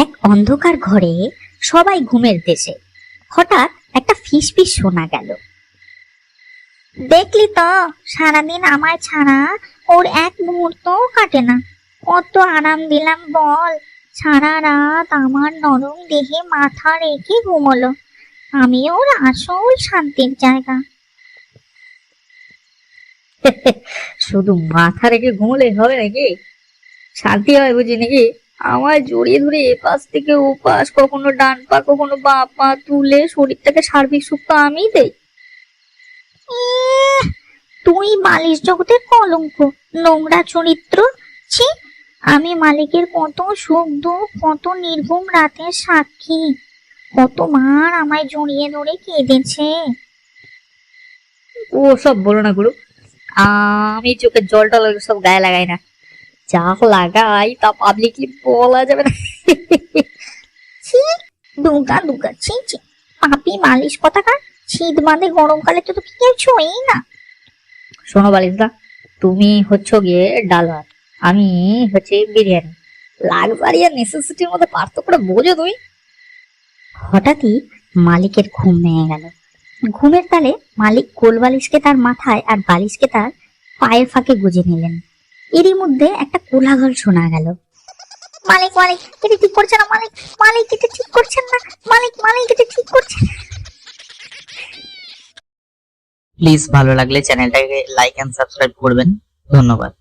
এক অন্ধকার ঘরে সবাই ঘুমের দেশে হঠাৎ একটা ফিসফিস শোনা গেল। দেখলি তো, সারাদিন আমায় ছাড়া ওর এক মুহূর্তও কাটে না। কত আরাম দিলাম বল। সারা রাত আমার নরম দেহে মাথা রেখে ঘুমোলো। আমি ওর আসল শান্তির জায়গা। শুধু মাথা রেখে ঘুমলে হবে নাকি? শান্তি হয় বুঝি নাকি? আমায় জড়িয়ে ধরে এপাশ থেকে ওপাশ, কখনো ডান পা কখনো বাঁ পা তুলে শরীরটাকে সার্বিক সুখ তো আমিই দেই। তুই বালিশ জগতের কলঙ্ক, নোংরা চরিত্র। ছি, আমি মালিকের কত সুখ দুঃখ, কত নির্ঘুম রাতের সাক্ষী। কতবার আমায় জড়িয়ে ধরে কেঁদেছে। ও সব বলো না গুরু, আমি চোখের জলটা সব গায়ে লাগাই না। যা লাগাই তা পাবলিকলি বলা যাবে না। ছি, দুগা দুগা, ছি ছি, পাপি মালিশ কথাকার। শীত বাঁধে গরমকালে তো তোকে কেউ ছোঁয়ই না। শোনো বালিশদা, তুমি হচ্ছ গিয়ে ডাল ভাত, আমি হচ্ছে বিরিয়ানি। লাক্সারি আর নেসেসিটির মধ্যে পার্থক্যটা বোঝো তুমি? হঠাৎই মালিকের ঘুম ভেঙে গেল। ঘুমের তালে মালিক কোল বালিশকে তার মাথায় আর বালিশকে তার পায়ের ফাঁকে গুজে নিলেন। এরই মধ্যে একটা কোলাহল শোনা গেল। মালিক মালিক, এটা ঠিক করছে না। মালিক মালিক, এটা ঠিক করছেন না। মালিক মালিক, এটা ঠিক করছেন। প্লিজ ভালো লাগলে চ্যানেলটাকে লাইক এন্ড সাবস্ক্রাইব করবেন। ধন্যবাদ।